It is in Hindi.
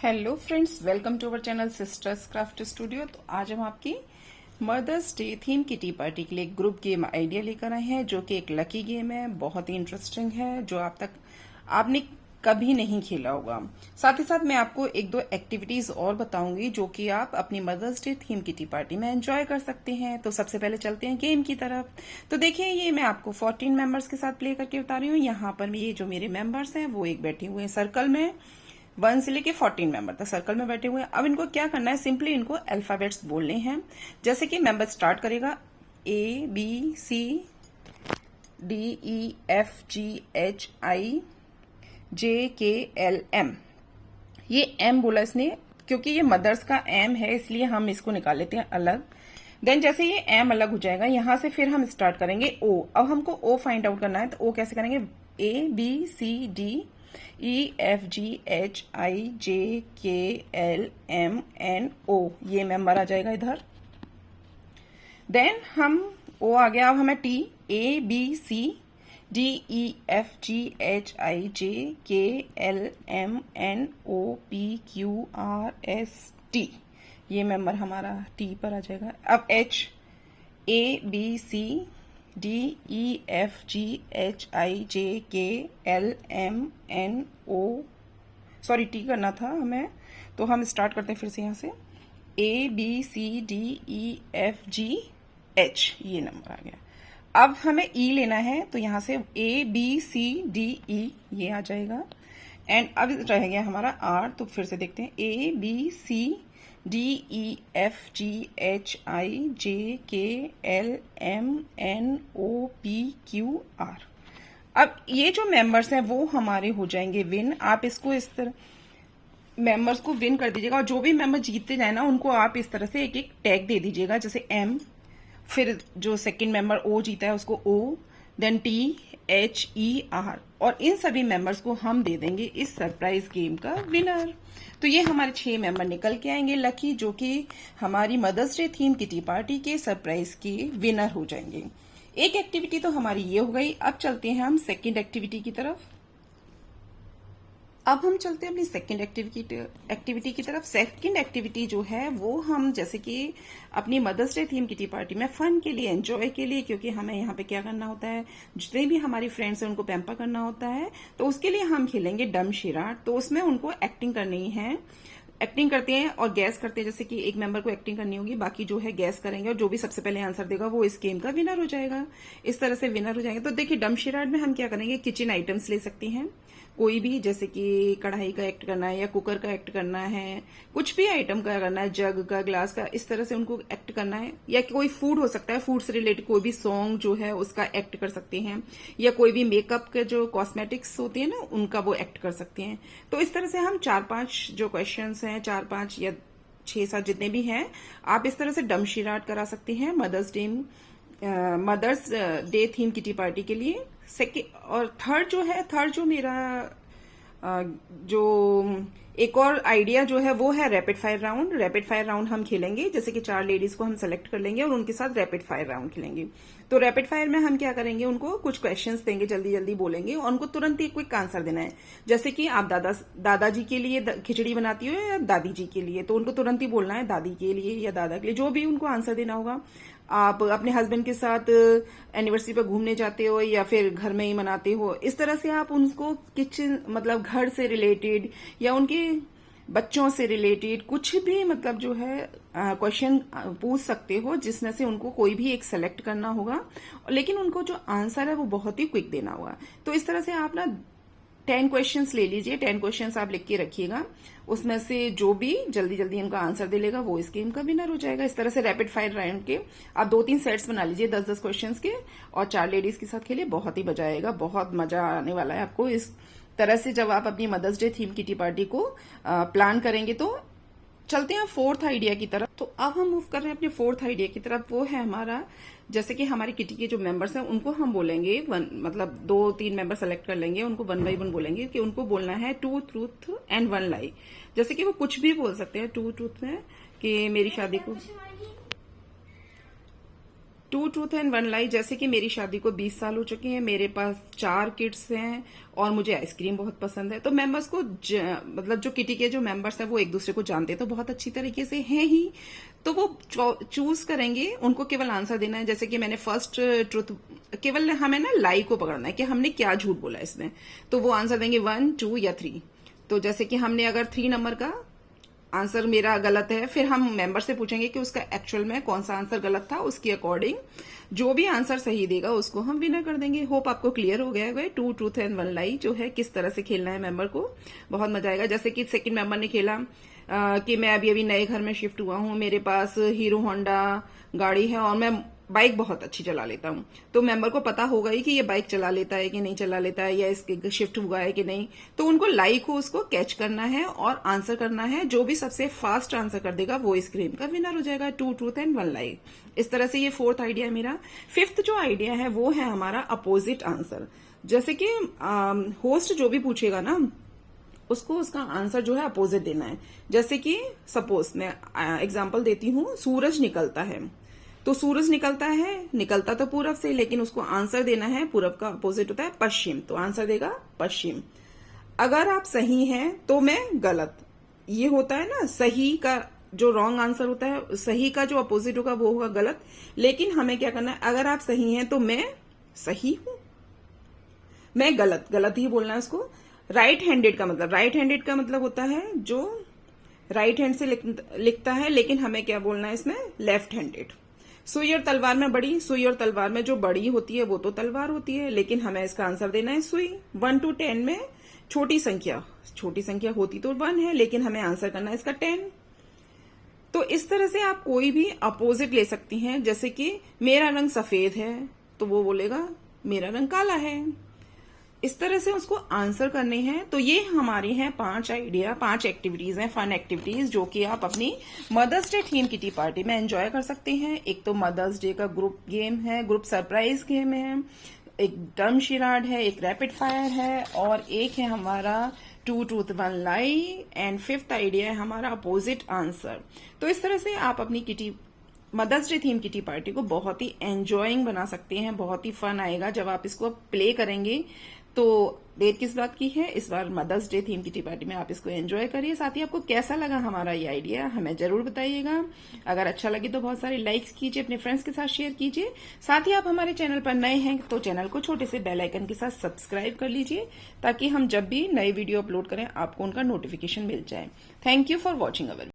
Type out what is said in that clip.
Hello friends, welcome to our channel sisters craft studio. तो आज हम आपकी mother's day theme kitty party के लिए एक ग्रुप गेम आइडिया लेकर आए हैं, जो कि एक लकी गेम है, बहुत ही इंटरेस्टिंग है, जो आपने कभी नहीं खेला होगा। साथ ही साथ मैं आपको एक दो एक्टिविटीज और बताऊंगी जो कि आप अपनी mother's day theme kitty party में एंजॉय कर सकते हैं। तो सबसे पहले चलते हैं गेम की तरफ। तो देखिए, ये मैं आपको 14 मेंबर्स के साथ प्ले करके बता रही हूँ। यहाँ पर ये जो मेरे मेंबर्स हैं वो एक बैठे हुए हैं सर्कल में, 1 से लेके 14 मेंबर तक सर्कल में बैठे हुए हैं। अब इनको क्या करना है, सिंपली इनको अल्फाबेट्स बोलने हैं। जैसे कि मेंबर स्टार्ट करेगा ABCDEFGHIJKLM। ये एम बोला इसने, क्योंकि ये मदर्स का एम है, इसलिए हम इसको निकाल लेते हैं अलग। देन जैसे ये एम अलग हो जाएगा, यहां से फिर हम स्टार्ट करेंगे ओ। अब हमको ओ फाइंड आउट करना है, तो ओ कैसे करेंगे, ABCDEFGHIJKLMNO, ये मेंबर आ जाएगा इधर। देन हम ओ आ गया, अब हमें टी, ABCDEFGHIJKLMNOPQRST, ये मेंबर हमारा टी पर आ जाएगा। अब एच, ABCDEFGHIJKLMNO, सॉरी टी करना था हमें, तो हम स्टार्ट करते हैं फिर से यहाँ से। ABCDEFGH, ये नंबर आ गया। अब हमें ई लेना है, तो यहाँ से ABCDE, ये आ जाएगा। एंड अब रह गया हमारा आर, तो फिर से देखते हैं ABCDEFGHIJKLMNOPQR। अब ये जो मेंबर्स हैं वो हमारे हो जाएंगे विन। आप इसको इस तरह मेंबर्स को विन कर दीजिएगा, और जो भी मेंबर जीतते जाए ना, उनको आप इस तरह से एक एक टैग दे दीजिएगा। जैसे एम, फिर जो सेकंड मेंबर ओ जीता है उसको ओ, देन THER, और इन सभी मेंबर्स को हम दे देंगे इस सरप्राइज गेम का विनर। तो ये हमारे 6 मेंबर निकल के आएंगे लकी, जो कि हमारी mother's day theme kitty party के सरप्राइज के विनर हो जाएंगे। एक एक्टिविटी तो हमारी ये हो गई। अब चलते हैं हम सेकंड एक्टिविटी की तरफ। अब हम चलते हैं अपनी सेकंड एक्टिविटी की तरफ। सेकंड एक्टिविटी जो है वो हम जैसे कि अपनी mother's day theme kitty party में फन के लिए, एंजॉय के लिए, क्योंकि हमें यहाँ पे क्या करना होता है, जितने भी हमारी फ्रेंड्स हैं उनको पैम्पर करना होता है, तो उसके लिए हम खेलेंगे डम शिराट। तो उसमें उनको एक्टिंग करनी है, एक्टिंग करते हैं और गैस करते हैं। जैसे कि एक मेंबर को एक्टिंग करनी होगी, बाकी जो है गैस करेंगे, और जो भी सबसे पहले आंसर देगा वो इस गेम का विनर हो जाएगा। इस तरह से विनर हो जाएंगे। तो देखिए, डमशिराड में हम क्या करेंगे, किचन आइटम्स ले सकती हैं कोई भी, जैसे कि कढ़ाई का एक्ट करना है या कुकर का एक्ट करना है, कुछ भी आइटम का करना है, जग का, ग्लास का, इस तरह से उनको एक्ट करना है। या कोई फूड हो सकता है, फूड से रिलेटेड कोई भी सॉन्ग जो है उसका एक्ट कर सकते हैं, या कोई भी मेकअप के जो कॉस्मेटिक्स होती है ना, उनका वो एक्ट कर सकते हैं। तो इस तरह से हम 4-5 जो क्वेश्चंस हैं, 4-5 या 6-7 जितने भी हैं, आप इस तरह से डमशिराट करा सकते हैं mother's day theme kitty party के लिए। सेकेंड और थर्ड जो मेरा जो एक और आइडिया जो है वो है rapid fire round. Rapid fire round हम खेलेंगे, जैसे कि 4 लेडीज को हम सेलेक्ट कर लेंगे और उनके साथ रैपिड फायर राउंड खेलेंगे। तो रैपिड फायर में हम क्या करेंगे, उनको कुछ क्वेश्चंस देंगे, जल्दी जल्दी बोलेंगे और उनको तुरंत ही क्विक आंसर देना है। जैसे कि आप दादाजी के लिए खिचड़ी बनाती हो या दादी जी के लिए, तो उनको तुरंत ही बोलना है दादी के लिए या दादा के लिए, जो भी उनको आंसर देना होगा। आप अपने हस्बैंड के साथ एनिवर्सरी पर घूमने जाते हो या फिर घर में ही मनाते हो, इस तरह से आप उनको किचन मतलब घर से रिलेटेड या उनके बच्चों से रिलेटेड कुछ भी मतलब जो है क्वेश्चन पूछ सकते हो, जिसमें से उनको कोई भी एक सेलेक्ट करना होगा, लेकिन उनको जो आंसर है वो बहुत ही क्विक देना होगा। तो इस तरह से आप ना 10 क्वेश्चंस ले लीजिए, 10 क्वेश्चंस आप लिख के रखिएगा, उसमें से जो भी जल्दी जल्दी इनका आंसर दे लेगा वो इस गेम का विनर हो जाएगा। इस तरह से रैपिड फायर राउंड के आप 2-3 सेट्स बना लीजिए 10-10 क्वेश्चंस के, और 4 लेडीज के साथ खेलिए, बहुत ही मजा आएगा, बहुत मजा आने वाला है आपको। इस तरह से जब आप अपनी mother's day theme kitty party को प्लान करेंगे। तो चलते हैं 4th आइडिया की तरफ। तो अब हम मूव कर रहे हैं अपने 4th आइडिया की तरफ। वो है हमारा, जैसे कि हमारी किटी के जो मेंबर्स हैं उनको हम बोलेंगे मतलब 2-3 मेंबर सेलेक्ट कर लेंगे, उनको 1 बाय 1 बोलेंगे कि उनको बोलना है 2 ट्रूथ एंड 1 लाई। जैसे कि वो कुछ भी बोल सकते हैं 2 ट्रूथ में कि मेरी शादी को टू ट्रूथ एंड वन लाई। जैसे कि मेरी शादी को 20 साल हो चुके हैं, मेरे पास 4 किड्स हैं और मुझे आइसक्रीम बहुत पसंद है। तो मेंबर्स को मतलब जो किटी के जो मेंबर्स हैं वो एक दूसरे को जानते तो बहुत अच्छी तरीके से हैं ही, तो वो चूज करेंगे, उनको केवल आंसर देना है। जैसे कि मैंने फर्स्ट ट्रूथ, केवल हमें ना लाई को पकड़ना है कि हमने क्या झूठ बोला इसमें, तो वो आंसर देंगे 1, 2 या 3। तो जैसे कि हमने अगर 3 नंबर का आंसर मेरा गलत है, फिर हम मेंबर से पूछेंगे कि उसका एक्चुअल में कौन सा आंसर गलत था, उसके अकॉर्डिंग जो भी आंसर सही देगा उसको हम विनर कर देंगे। होप आपको क्लियर हो गया है टू ट्रूथ एंड वन लाई जो है किस तरह से खेलना है मेंबर को, बहुत मजा आएगा। जैसे कि सेकंड मेंबर ने खेला कि मैं अभी अभी नए घर में शिफ्ट हुआ हूं, मेरे पास हीरो होंडा गाड़ी है और मैं बाइक बहुत अच्छी चला लेता हूं। तो मेंबर को पता होगा ही कि ये बाइक चला लेता है कि नहीं चला लेता है, या इसके शिफ्ट हुआ है कि नहीं। तो उनको लाइक को उसको कैच करना है और आंसर करना है। जो भी सबसे फास्ट आंसर कर देगा वो इस गेम का विनर हो जाएगा। टू ट्रूथ एंड वन लाई। इस तरह से ये 4th आइडिया है मेरा। 5th जो आइडिया है वो है हमारा अपोजिट आंसर। जैसे कि होस्ट जो भी पूछेगा ना उसको उसका आंसर जो है अपोजिट देना है। जैसे कि सपोज मैं एग्जांपल देती हूँ, सूरज निकलता है, तो सूरज निकलता तो पूरब से, लेकिन उसको आंसर देना है पूरब का अपोजिट होता है पश्चिम, तो आंसर देगा पश्चिम। अगर आप सही हैं तो मैं गलत, ये होता है ना, सही का जो रॉन्ग आंसर होता है, सही का जो अपोजिट होगा वो होगा गलत। लेकिन हमें क्या करना है, अगर आप सही हैं तो मैं सही हूं, मैं गलत ही बोलना है उसको। राइट हैंडेड का मतलब होता है जो राइट हैंड से लिखता है, लेकिन हमें क्या बोलना है इसमें, लेफ्ट हैंडेड। सुई और तलवार में बड़ी, सुई और तलवार में जो बड़ी होती है वो तो तलवार होती है, लेकिन हमें इसका आंसर देना है सुई। 1 to 10 में छोटी संख्या होती तो 1 है, लेकिन हमें आंसर करना है इसका 10। तो इस तरह से आप कोई भी अपोजिट ले सकती हैं। जैसे कि मेरा रंग सफेद है तो वो बोलेगा मेरा रंग काला है। इस तरह से उसको आंसर करने हैं। तो ये हमारे हैं 5 आइडिया, 5 एक्टिविटीज हैं, फन एक्टिविटीज, जो कि आप अपनी mother's day theme kitty party में एंजॉय कर सकते हैं। एक तो मदर्स डे का ग्रुप गेम है, ग्रुप सरप्राइज गेम है, एक डम शिराड है, एक रैपिड फायर है, और एक है हमारा two truth one lie, and 5th idea है हमारा अपोजिट आंसर। तो इस तरह से आप अपनी kitty mother's day theme kitty party को बहुत ही एंजॉइंग बना सकते हैं। बहुत ही फन आएगा जब आप इसको प्ले करेंगे। तो डेट किस बात की है, इस बार Mother's day theme kitty party में आप इसको एंजॉय करिए। साथ ही आपको कैसा लगा हमारा ये आइडिया हमें जरूर बताइएगा। अगर अच्छा लगे तो बहुत सारे लाइक्स कीजिए, अपने फ्रेंड्स के साथ शेयर कीजिए। साथ ही आप हमारे चैनल पर नए हैं तो चैनल को छोटे से बेल आइकन के साथ सब्सक्राइब कर लीजिए, ताकि हम जब भी नई वीडियो अपलोड करें आपको उनका नोटिफिकेशन मिल जाए। Thank you for watching our